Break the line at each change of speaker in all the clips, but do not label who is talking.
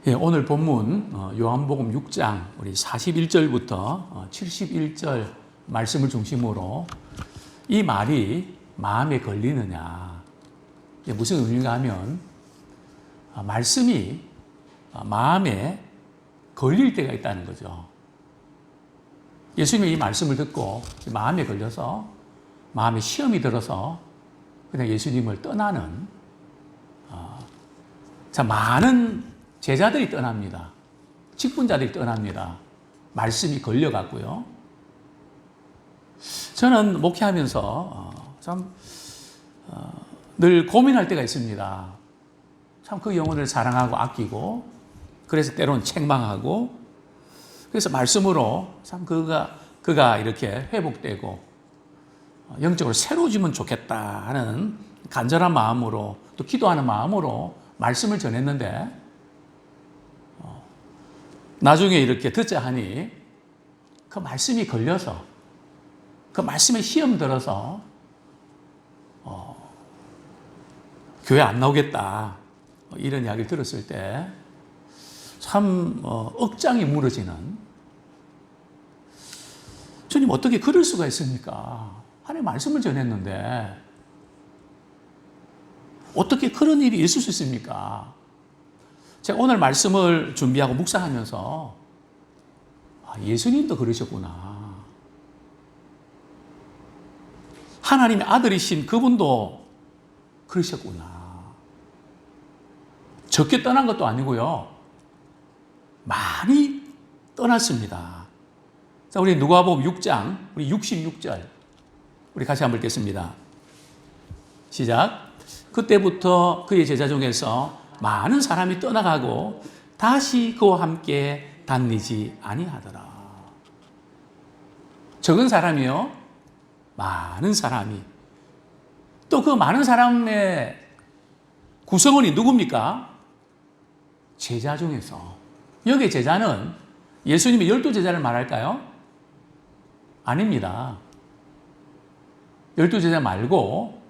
예, 오늘 본문 요한복음 6장 우리 41절부터 71절 말씀을 중심으로 이 말이 마음에 걸리느냐, 이게 무슨 의미가 하면 말씀이 마음에 걸릴 때가 있다는 거죠. 예수님이 이 말씀을 듣고 마음에 걸려서 마음에 시험이 들어서 그냥 예수님을 떠나는 많은 제자들이 떠납니다. 직분자들이 떠납니다. 말씀이 걸려갔고요. 저는 목회하면서 늘 고민할 때가 있습니다. 참 그 영혼을 사랑하고 아끼고, 그래서 때로는 책망하고, 그래서 말씀으로 참 그가 이렇게 회복되고 영적으로 새로워지면 좋겠다 하는 간절한 마음으로, 또 기도하는 마음으로 말씀을 전했는데, 나중에 이렇게 듣자 하니 그 말씀이 걸려서, 그 말씀에 시험 들어서 교회 안 나오겠다 이런 이야기를 들었을 때 참 억장이 무너지는, 주님 어떻게 그럴 수가 있습니까? 하나님 말씀을 전했는데 어떻게 그런 일이 있을 수 있습니까? 제가 오늘 말씀을 준비하고 묵상하면서 예수님도 그러셨구나. 하나님의 아들이신 그분도 그러셨구나. 적게 떠난 것도 아니고요. 많이 떠났습니다. 자, 우리 누가복음 6장 우리 66절 우리 같이 한번 읽겠습니다. 시작. 그때부터 그의 제자 중에서 많은 사람이 떠나가고 다시 그와 함께 다니지 아니하더라. 적은 사람이요, 많은 사람이. 또 그 많은 사람의 구성원이 누굽니까? 제자 중에서. 여기 제자는 예수님의 12제자를 말할까요? 아닙니다. 12제자 말고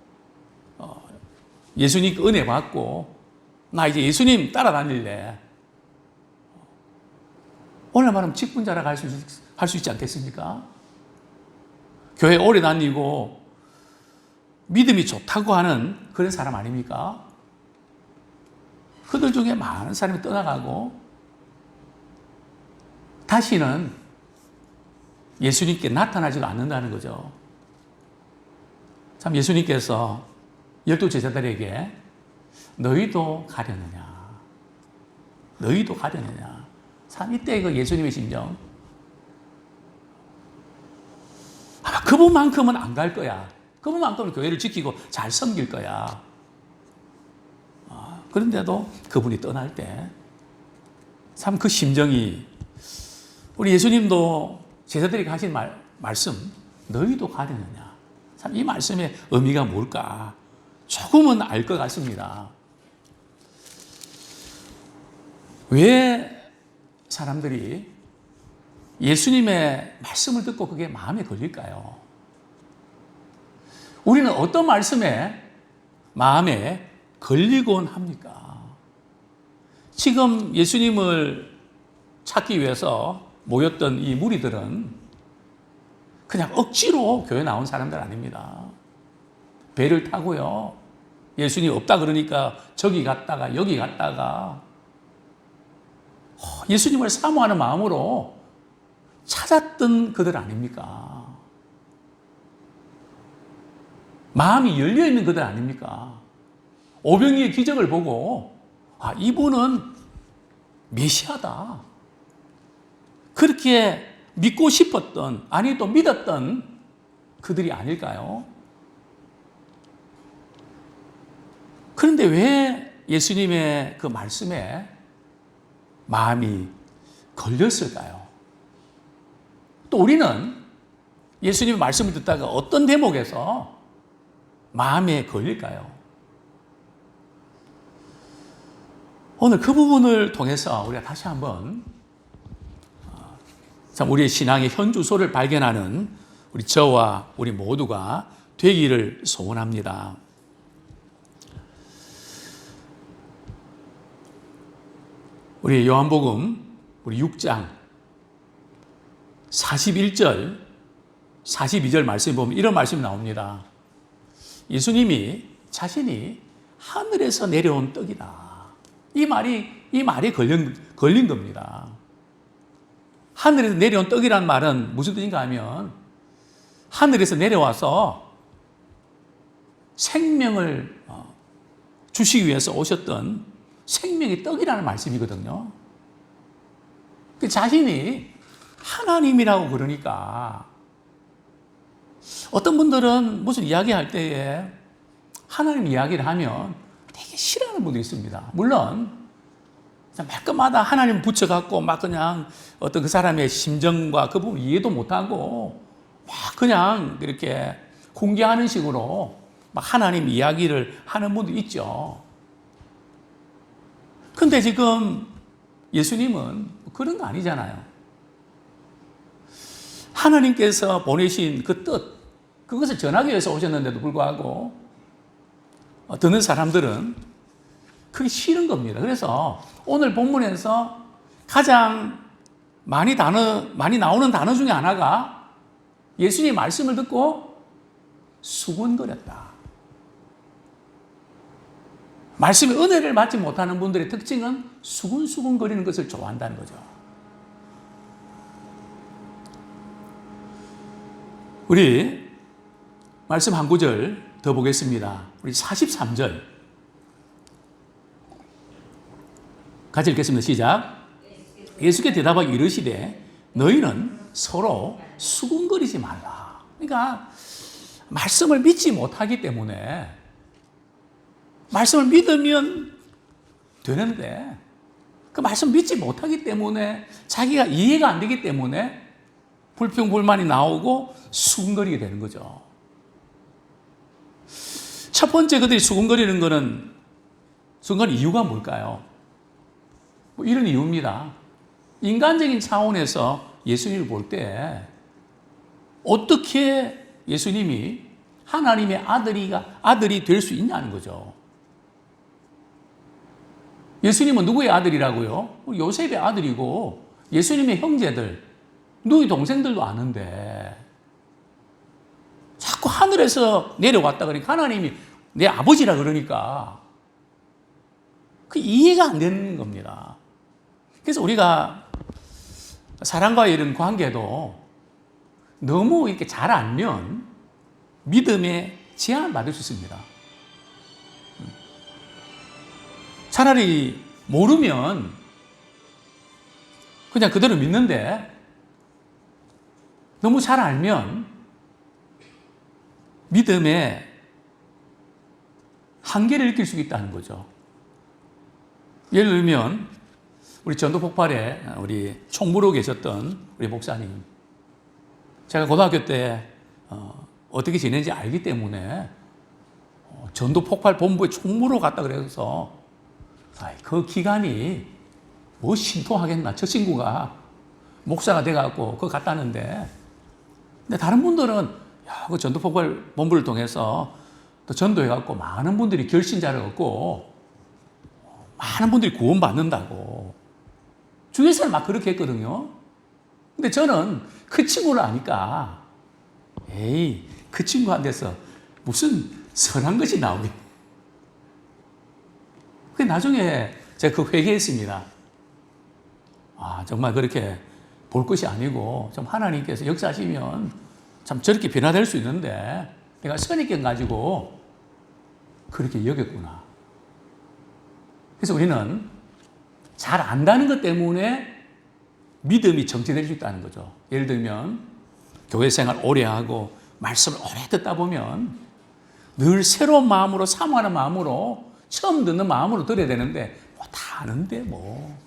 예수님 은혜 받고 나 이제 예수님 따라다닐래. 오늘 말하면 직분자라고 할 수 있지 않겠습니까? 교회 오래 다니고 믿음이 좋다고 하는 그런 사람 아닙니까? 그들 중에 많은 사람이 떠나가고 다시는 예수님께 나타나지도 않는다는 거죠. 참 예수님께서 12제자들에게 너희도 가려느냐? 너희도 가려느냐? 참 이때 그 예수님의 심정. 아마 그분만큼은 안 갈 거야. 그분만큼은 교회를 지키고 잘 섬길 거야. 그런데도 그분이 떠날 때 참 그 심정이, 우리 예수님도 제자들에게 하신 말씀, 너희도 가려느냐? 참 이 말씀의 의미가 뭘까? 조금은 알 것 같습니다. 왜 사람들이 예수님의 말씀을 듣고 그게 마음에 걸릴까요? 우리는 어떤 말씀에 마음에 걸리곤 합니까? 지금 예수님을 찾기 위해서 모였던 이 무리들은 그냥 억지로 교회 나온 사람들 아닙니다. 배를 타고요. 예수님 없다 그러니까 저기 갔다가 여기 갔다가 예수님을 사모하는 마음으로 찾았던 그들 아닙니까? 마음이 열려있는 그들 아닙니까? 오병이의 기적을 보고 이분은 메시아다. 그렇게 믿고 싶었던, 아니 또 믿었던 그들이 아닐까요? 그런데 왜 예수님의 그 말씀에 마음이 걸렸을까요? 또 우리는 예수님의 말씀을 듣다가 어떤 대목에서 마음에 걸릴까요? 오늘 그 부분을 통해서 우리가 다시 한번 우리의 신앙의 현주소를 발견하는 우리 저와 우리 모두가 되기를 소원합니다. 우리 요한복음 우리 6장 41절 42절 말씀에 보면 이런 말씀이 나옵니다. 예수님이 자신이 하늘에서 내려온 떡이다. 이 말이 걸린 겁니다. 하늘에서 내려온 떡이란 말은 무슨 뜻인가 하면 하늘에서 내려와서 생명을 주시기 위해서 오셨던 생명의 떡이라는 말씀이거든요. 자신이 하나님이라고 그러니까 어떤 분들은 무슨 이야기할 때에 하나님 이야기를 하면 되게 싫어하는 분도 있습니다. 물론 말끝마다 하나님 붙여갖고 막 그냥 어떤 그 사람의 심정과 그 부분 이해도 못하고 막 그냥 이렇게 공개하는 식으로 막 하나님 이야기를 하는 분도 있죠. 근데 지금 예수님은 그런 거 아니잖아요. 하나님께서 보내신 그 뜻, 그것을 전하기 위해서 오셨는데도 불구하고 듣는 사람들은 그게 싫은 겁니다. 그래서 오늘 본문에서 가장 많이 나오는 단어 중에 하나가 예수님의 말씀을 듣고 수군거렸다. 말씀의 은혜를 받지 못하는 분들의 특징은 수군수군거리는 것을 좋아한다는 거죠. 우리 말씀 한 구절 더 보겠습니다. 우리 43절 같이 읽겠습니다. 시작. 예수께 대답하여 이르시되 너희는 서로 수군거리지 말라. 그러니까 말씀을 믿지 못하기 때문에 말씀을 믿으면 되는데 그 말씀 믿지 못하기 때문에 자기가 이해가 안 되기 때문에 불평불만이 나오고 수군거리게 되는 거죠. 첫 번째 그들이 수군거리는 거는 수군거리는 이유가 뭘까요? 뭐 이런 이유입니다. 인간적인 차원에서 예수님을 볼 때 어떻게 예수님이 하나님의 아들이 될 수 있냐는 거죠. 예수님은 누구의 아들이라고요? 요셉의 아들이고 예수님의 형제들, 누이 동생들도 아는데 자꾸 하늘에서 내려왔다 그러니까 하나님이 내 아버지라 그러니까 그 이해가 안 되는 겁니다. 그래서 우리가 사람과의 이런 관계도 너무 이렇게 잘 알면 믿음에 제한을 받을 수 있습니다. 차라리 모르면 그냥 그대로 믿는데 너무 잘 알면 믿음에 한계를 느낄 수 있다는 거죠. 예를 들면 우리 전도폭발에 우리 총무로 계셨던 우리 목사님, 제가 고등학교 때 어떻게 지낸지 알기 때문에 전도폭발 본부에 총무로 갔다 그래서 그 기간이 뭐 신통하겠나. 저 친구가 목사가 돼갖고 그거 갔다는데, 근데 다른 분들은 그 전도폭발 본부를 통해서 또 전도해갖고 많은 분들이 결신자를 얻고 많은 분들이 구원받는다고 주위에서는 막 그렇게 했거든요. 근데 저는 그 친구를 아니까 에이 그 친구한테서 무슨 선한 것이 나오겠. 그 나중에 제가 그 회개했습니다. 정말 그렇게 볼 것이 아니고 좀 하나님께서 역사하시면 참 저렇게 변화될 수 있는데 내가 선입견 가지고 그렇게 여겼구나. 그래서 우리는 잘 안다는 것 때문에 믿음이 정체될 수 있다는 거죠. 예를 들면 교회 생활 오래 하고 말씀을 오래 듣다 보면 늘 새로운 마음으로 사모하는 마음으로 처음 듣는 마음으로 들어야 되는데 다 아는데 뭐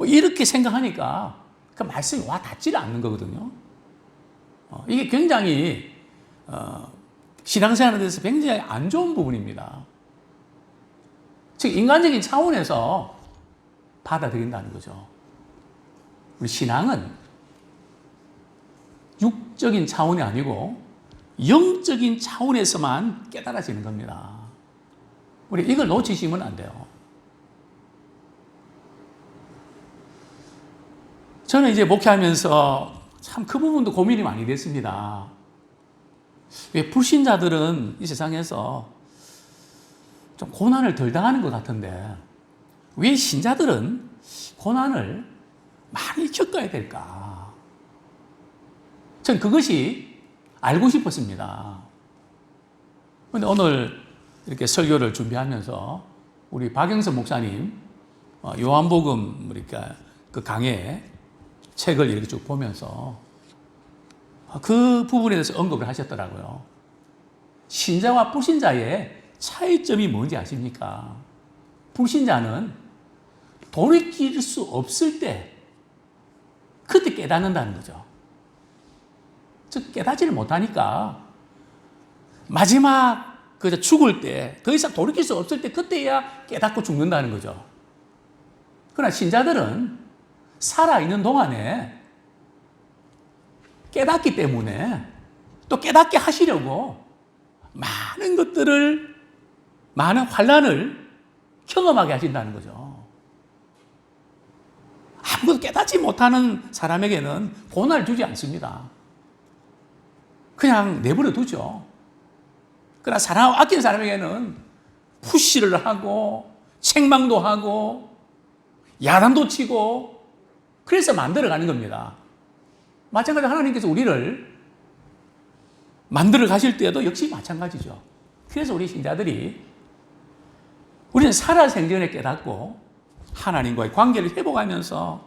이렇게 생각하니까 그 말씀이 와 닿지를 않는 거거든요. 이게 굉장히 신앙생활에 대해서 굉장히 안 좋은 부분입니다. 즉 인간적인 차원에서 받아들인다는 거죠. 우리 신앙은 육적인 차원이 아니고 영적인 차원에서만 깨달아지는 겁니다. 우리 이걸 놓치시면 안 돼요. 저는 이제 목회하면서 참 그 부분도 고민이 많이 됐습니다. 왜 불신자들은 이 세상에서 좀 고난을 덜 당하는 것 같은데 왜 신자들은 고난을 많이 겪어야 될까? 전 그것이 알고 싶었습니다. 그런데 오늘 이렇게 설교를 준비하면서 우리 박영선 목사님 요한복음 그러니까 그 강해 책을 이렇게 쭉 보면서 그 부분에 대해서 언급을 하셨더라고요. 신자와 불신자의 차이점이 뭔지 아십니까? 불신자는 돌이킬 수 없을 때 그때 깨닫는다는 거죠. 즉 깨닫지를 못하니까 마지막 죽을 때 더 이상 돌이킬 수 없을 때 그때야 깨닫고 죽는다는 거죠. 그러나 신자들은 살아있는 동안에 깨닫기 때문에 또 깨닫게 하시려고 많은 것들을 많은 환난을 경험하게 하신다는 거죠. 아무것도 깨닫지 못하는 사람에게는 고난을 주지 않습니다. 그냥 내버려 두죠. 그러나 사랑하고 아끼는 사람에게는 푸시를 하고 책망도 하고 야단도 치고 그래서 만들어가는 겁니다. 마찬가지로 하나님께서 우리를 만들어 가실 때도 역시 마찬가지죠. 그래서 우리 신자들이 우리는 살아생전에 깨닫고 하나님과의 관계를 회복하면서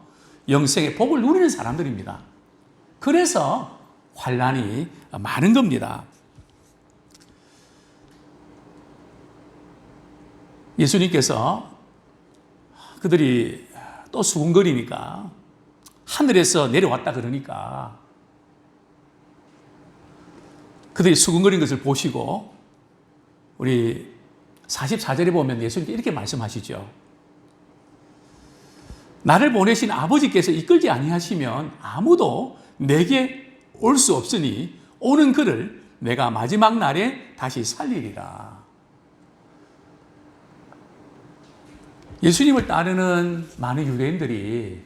영생의 복을 누리는 사람들입니다. 그래서 환난이 많은 겁니다. 예수님께서 그들이 또 수군거리니까 하늘에서 내려왔다 그러니까 그들이 수군거린 것을 보시고 우리 44절에 보면 예수님께 이렇게 말씀하시죠. 나를 보내신 아버지께서 이끌지 아니하시면 아무도 내게 올 수 없으니 오는 그를 내가 마지막 날에 다시 살리리라. 예수님을 따르는 많은 유대인들이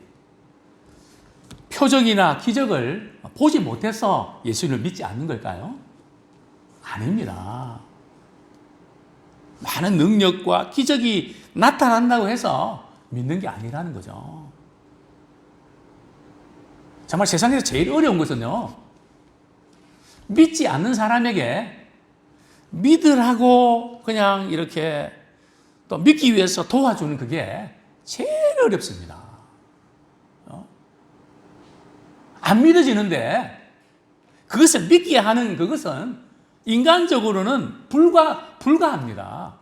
표적이나 기적을 보지 못해서 예수님을 믿지 않는 걸까요? 아닙니다. 많은 능력과 기적이 나타난다고 해서 믿는 게 아니라는 거죠. 정말 세상에서 제일 어려운 것은요, 믿지 않는 사람에게 믿으라고 그냥 이렇게 또 믿기 위해서 도와주는 그게 제일 어렵습니다. 안 믿어지는데 그것을 믿게 하는 그것은 인간적으로는 불가합니다.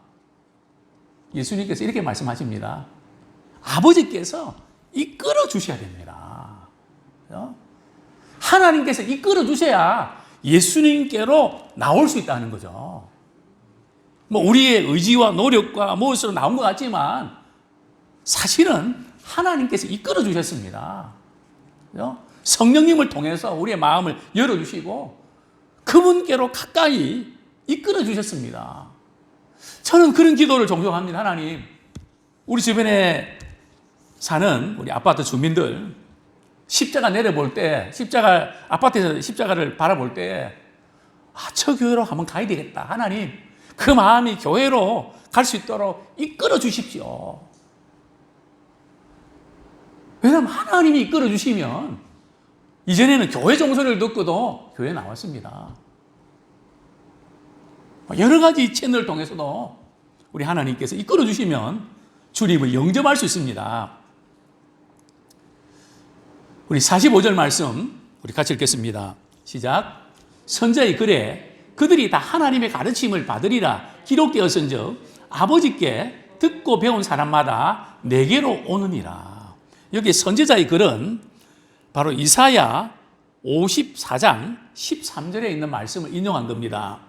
예수님께서 이렇게 말씀하십니다. 아버지께서 이끌어 주셔야 됩니다. 하나님께서 이끌어 주셔야 예수님께로 나올 수 있다는 거죠. 뭐 우리의 의지와 노력과 무엇으로 나온 것 같지만 사실은 하나님께서 이끌어 주셨습니다. 성령님을 통해서 우리의 마음을 열어주시고 그분께로 가까이 이끌어 주셨습니다. 저는 그런 기도를 종종 합니다. 하나님, 우리 주변에 사는 우리 아파트 주민들 십자가 내려볼 때, 아파트에서 십자가를 바라볼 때, 저 교회로 한번 가야 되겠다. 하나님, 그 마음이 교회로 갈 수 있도록 이끌어 주십시오. 왜냐하면 하나님이 이끌어 주시면 이전에는 교회 종소리를 듣고도 교회에 나왔습니다. 여러 가지 채널을 통해서도 우리 하나님께서 이끌어 주시면 주님을 영접할 수 있습니다. 우리 45절 말씀 우리 같이 읽겠습니다. 시작. 선자의 글에 그들이 다 하나님의 가르침을 받으리라 기록되었은즉 아버지께 듣고 배운 사람마다 내게로 오느니라. 여기 선지자의 글은 바로 이사야 54장 13절에 있는 말씀을 인용한 겁니다.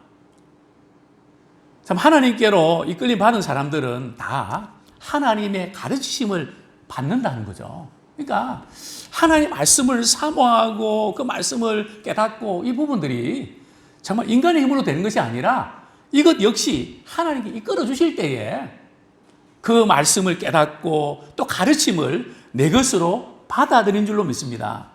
참 하나님께로 이끌림 받은 사람들은 다 하나님의 가르치심을 받는다는 거죠. 그러니까 하나님의 말씀을 사모하고 그 말씀을 깨닫고 이 부분들이 정말 인간의 힘으로 되는 것이 아니라 이것 역시 하나님께 이끌어 주실 때에 그 말씀을 깨닫고 또 가르침을 내 것으로 받아들인 줄로 믿습니다.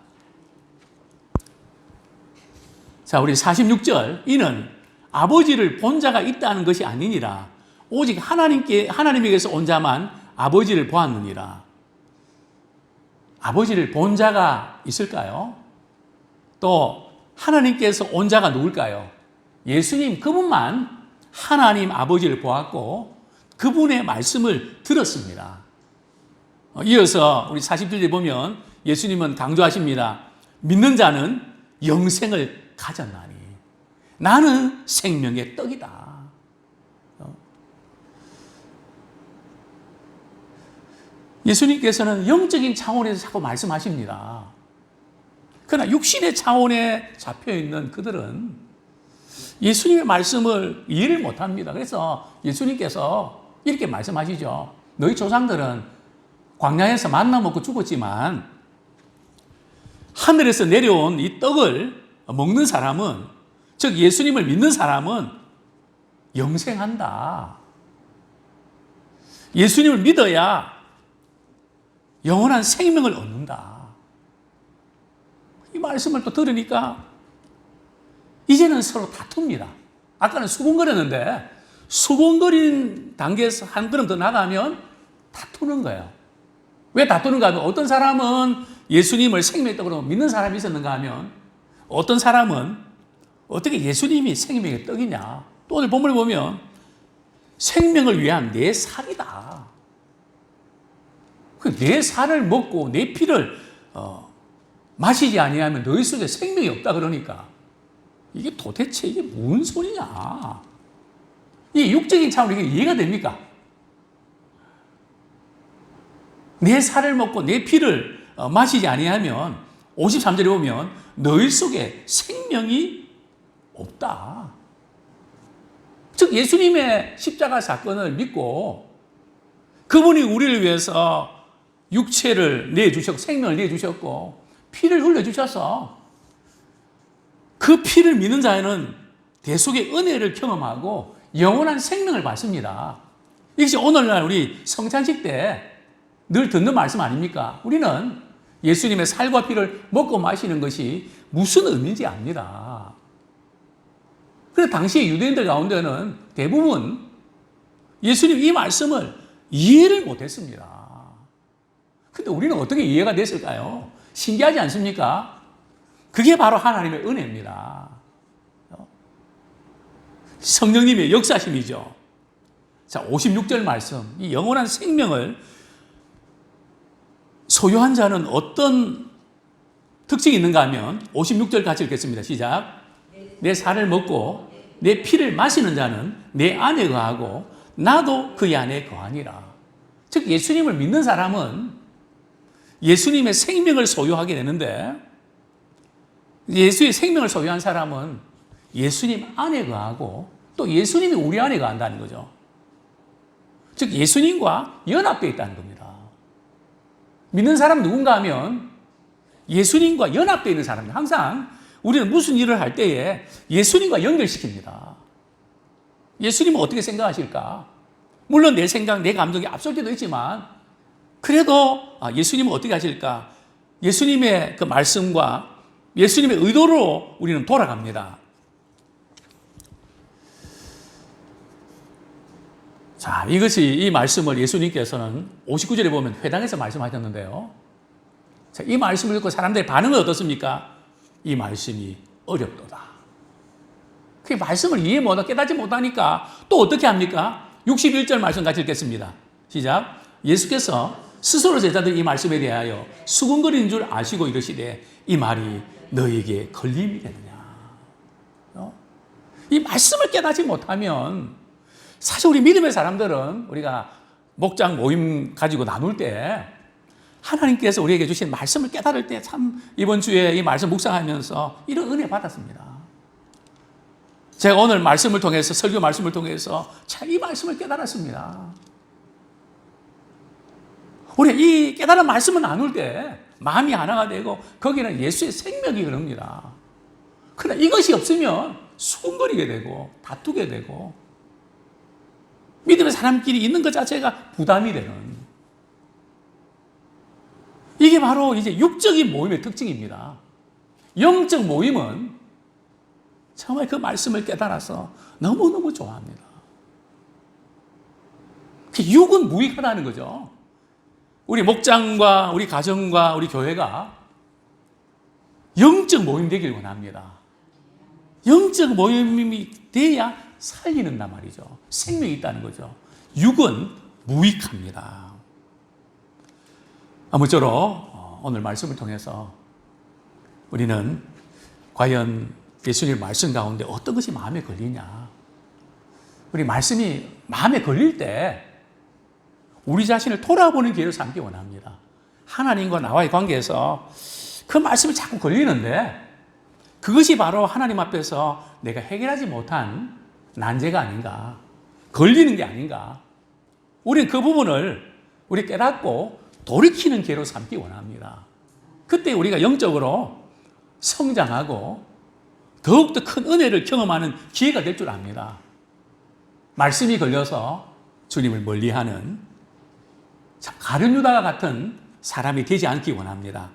자, 우리 46절. 이는 아버지를 본 자가 있다는 것이 아니니라. 오직 하나님에게서 온 자만 아버지를 보았느니라. 아버지를 본 자가 있을까요? 또 하나님께서 온 자가 누굴까요? 예수님 그분만 하나님 아버지를 보았고 그분의 말씀을 들었습니다. 이어서 우리 40절에 보면 예수님은 강조하십니다. 믿는 자는 영생을 가졌나니 나는 생명의 떡이다. 예수님께서는 영적인 차원에서 자꾸 말씀하십니다. 그러나 육신의 차원에 잡혀있는 그들은 예수님의 말씀을 이해를 못합니다. 그래서 예수님께서 이렇게 말씀하시죠. 너희 조상들은 광야에서 만나 먹고 죽었지만 하늘에서 내려온 이 떡을 먹는 사람은, 즉 예수님을 믿는 사람은 영생한다. 예수님을 믿어야 영원한 생명을 얻는다. 이 말씀을 또 들으니까 이제는 서로 다툽니다. 아까는 수군거렸는데 수군거린 단계에서 한 걸음 더 나가면 다투는 거예요. 왜 다투는가 하면 어떤 사람은 예수님을 생명의 떡으로 믿는 사람이 있었는가 하면 어떤 사람은 어떻게 예수님이 생명의 떡이냐. 또 오늘 본문을 보면 생명을 위한 내 살이다. 내 살을 먹고 내 피를 마시지 아니하면 너희 속에 생명이 없다 그러니까 이게 도대체 이게 무슨 소리냐. 이 육적인 차원으로 이게 이해가 됩니까? 내 살을 먹고 내 피를 마시지 아니하면 53절에 보면 너희 속에 생명이 없다. 즉 예수님의 십자가 사건을 믿고 그분이 우리를 위해서 육체를 내주셨고 생명을 내주셨고 피를 흘려주셔서 그 피를 믿는 자에는 대속의 은혜를 경험하고 영원한 생명을 받습니다. 이것이 오늘날 우리 성찬식 때 늘 듣는 말씀 아닙니까? 우리는 예수님의 살과 피를 먹고 마시는 것이 무슨 의미인지 압니다. 그래서 당시 유대인들 가운데는 대부분 예수님 이 말씀을 이해를 못했습니다. 근데 우리는 어떻게 이해가 됐을까요? 신기하지 않습니까? 그게 바로 하나님의 은혜입니다. 성령님의 역사심이죠. 자, 56절 말씀. 이 영원한 생명을 소유한 자는 어떤 특징이 있는가 하면 56절 같이 읽겠습니다. 시작. 내 살을 먹고 내 피를 마시는 자는 내 안에 거하고 나도 그의 안에 거하니라. 즉 예수님을 믿는 사람은 예수님의 생명을 소유하게 되는데 예수의 생명을 소유한 사람은 예수님 안에 거하고 또 예수님이 우리 안에 거한다는 거죠. 즉 예수님과 연합되어 있다는 겁니다. 믿는 사람 누군가 하면 예수님과 연합되어 있는 사람입니다. 항상 우리는 무슨 일을 할 때에 예수님과 연결시킵니다. 예수님은 어떻게 생각하실까? 물론 내 생각, 내 감정이 앞설 때도 있지만 그래도 예수님은 어떻게 하실까? 예수님의 그 말씀과 예수님의 의도로 우리는 돌아갑니다. 자, 이것이 이 말씀을 예수님께서는 59절에 보면 회당에서 말씀하셨는데요. 자, 이 말씀을 듣고 사람들의 반응은 어떻습니까? 이 말씀이 어렵도다. 그 말씀을 이해 못하고 깨닫지 못하니까 또 어떻게 합니까? 61절 말씀 같이 읽겠습니다. 시작. 예수께서 스스로 제자들 이 말씀에 대하여 수군거리는 줄 아시고 이러시되 이 말이 너에게 걸림이 되느냐. 이 말씀을 깨닫지 못하면 사실 우리 믿음의 사람들은 우리가 목장 모임 가지고 나눌 때 하나님께서 우리에게 주신 말씀을 깨달을 때 참 이번 주에 이 말씀 묵상하면서 이런 은혜 받았습니다. 제가 오늘 말씀을 통해서 설교 말씀을 통해서 참 이 말씀을 깨달았습니다. 우리 이 깨달은 말씀을 나눌 때 마음이 하나가 되고 거기는 예수의 생명이 흐릅니다. 그러나 이것이 없으면 수군거리게 되고 다투게 되고 믿음의 사람끼리 있는 것 자체가 부담이 되는 이게 바로 이제 육적인 모임의 특징입니다. 영적 모임은 정말 그 말씀을 깨달아서 너무너무 좋아합니다. 육은 무익하다는 거죠. 우리 목장과 우리 가정과 우리 교회가 영적 모임 되길 원합니다. 영적 모임이 돼야 살리는단 말이죠. 생명이 있다는 거죠. 육은 무익합니다. 아무쪼록 오늘 말씀을 통해서 우리는 과연 예수님 말씀 가운데 어떤 것이 마음에 걸리냐. 우리 말씀이 마음에 걸릴 때 우리 자신을 돌아보는 기회를 삼기 원합니다. 하나님과 나와의 관계에서 그 말씀이 자꾸 걸리는데 그것이 바로 하나님 앞에서 내가 해결하지 못한 난제가 아닌가, 걸리는 게 아닌가. 우리는 그 부분을 우리 깨닫고 돌이키는 기회로 삼기 원합니다. 그때 우리가 영적으로 성장하고 더욱더 큰 은혜를 경험하는 기회가 될 줄 압니다. 말씀이 걸려서 주님을 멀리하는 참 가룟 유다와 같은 사람이 되지 않기 원합니다.